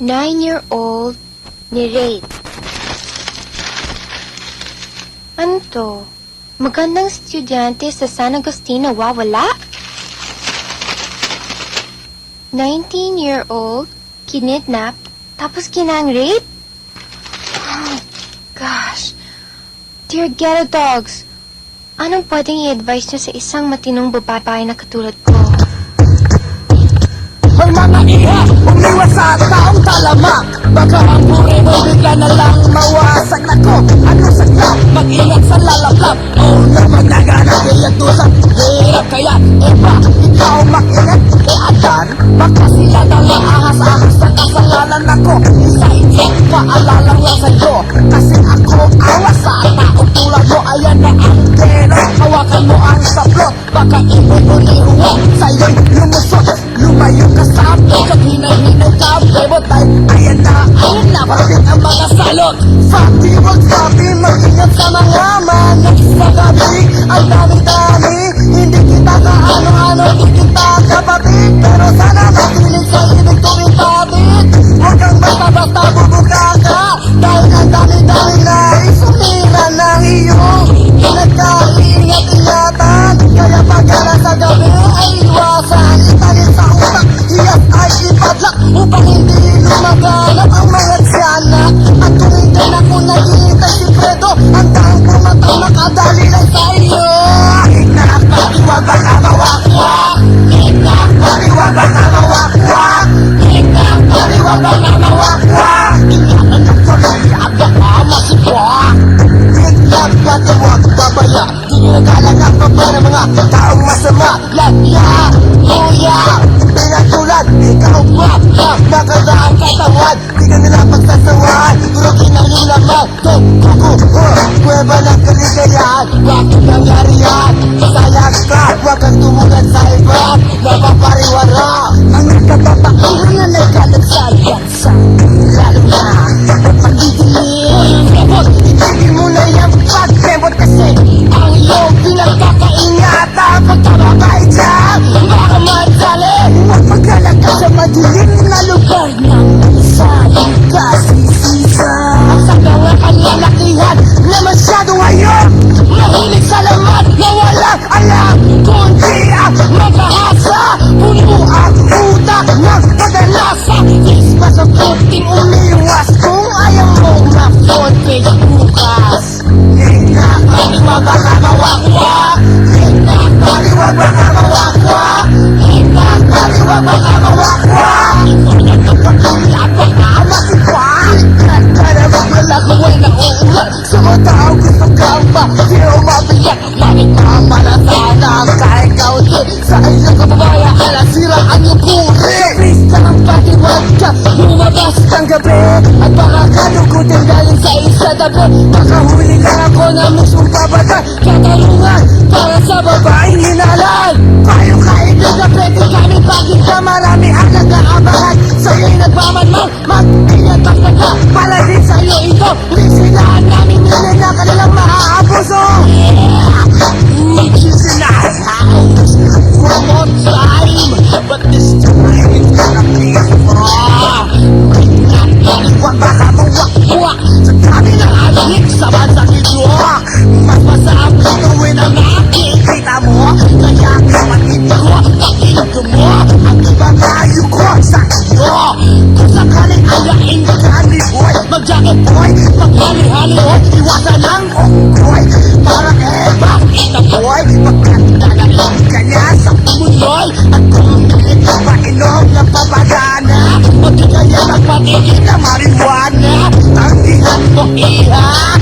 9-year-old ni Raid. Ano to? Magandang estudyante sa San Agustin nawawala? 19-year-old kinidnap tapos kinang-rape? Oh, gosh. Dear Ghetto Dogs, anong pwedeng i-advise nyo sa isang matinong babae na katulad ko? Hoy mga iha, umiwas sa taong talamak. Baka ang buhay mo bigla na lang mawasak. Nako, ano saklap, mag-ingat sa lalaplap. Oh naman naganagayat doon sa hirap. Kaya, iba, ikaw makingat e adan. Baka sila na lang ahas-ahas sa kasalanan. Nako, isa-isa, paalala lang sa'yo. Kasi ako awas sa taong tulad mo. Ayan na ang pera, hawakan mo ang saplot. Baka ibubulihuwa sa'yo'y lumusot. Lumayo ka sa pagkat hinay-hinay ka, bebot ay ayan na, parating ang mga salot. Sabi, wag sabi, mag-ingat sa mga manak sa gabi. Ang dami-dami, hindi kita ka ano-ano, hindi kita kapatid. Pero sana makinig sa ibig kong ipatid. Huwag kang basta-basta bubuka ka, dahil ang dami-dami na isumira ng iyong pinagkaingat-ingatan. Kaya pagka nasa gabi ay iwasan, italin sa utak, hiyas ay ipadlak upang hindi lumaganap ang mga tiyanak. At tuwing ako naghihintay si Fredo, ang taong pumatang nakadali lang sa iyo. Hignak, paliwag baka mawakwak. Hignak, paliwag baka mawakwak. Hignak, paliwag baka mawakwak. Ingatan ng sarili at baka masipwak. Hignak, paliwag babaya. Di nagalangan pa ba ng mga taong masama. Lagya, luya, pinagtulad, ikaw ba? Nakadaang katawan, di ka nila pagsasawahan. Turugin ang iyong laman, kuku, kuweba ng kaligayahan. Bakit nangyari yan? Masayang ka, huwag kang tumugan sa iba. Napapariwara ang kabataan na nagkalat sa bansa. Lalo na pagdidilim. Bebot, itigil mo na yung pagbebot kasi ang iyong pinagkakaingatan. Pagkababay dyan, baka madali. Huwag maglalagay sa madilim na lugar ng saling kasisisa. Ang sagang ang lalakihan na masyadong hayop, mahilig sa laman na walang alam, kundi ang magahasa. Puno ang utak ng pag-alasa. Ispa sa puting umiwas kung ayaw mo ma-front page bukas. Hignak, paliwag baka mawakwak. Hignak, paliwag baka mawakwak. Hignak, paliwag baka mawakwak. Ikaw na kapatid at baka masipwak. Hignak ka na maglalagawin na uulan. Sa mga taong gusto kang ba, di umabiyak. Bakit mamalasanan ka ikaw din? Sa iyong kababayaan nasira ang iyong puri. Sa pista ng patiwag ka, lumabas ng gabi. At baka kanugutin galing sa isa tabi. Baka huli lang ako na mismong babatan. Katarungan para sa babaeng hinalan. Kayo kaibig na pwede kami bakit ka marami ang nag-aabangan. Sa'yo'y nagmamanman, mag-ingat magtaga. Para din sa'yo ito, lisinahan namin nila na kanilang maaabuso. She's in the house one more time, but this time it's gonna be raw. Huwag baka mawak-wak sa dami ng adik sa bansang ito. Mas masarap gawin ang nakikita mo. Kaya kapatid ko, pakinig mo ang ibanayo ko sa iyo. Kung sakaling alain ka ni boy, mag-jacket boy, maghali-hali boy, iwasan ang unggoy. Parang bakit boy, pagkatalain ka niya sa pumunoy. At kung hindi ka painom ng papagana, magkikaya magpatigil na marijuana. Tanggihan mo iha.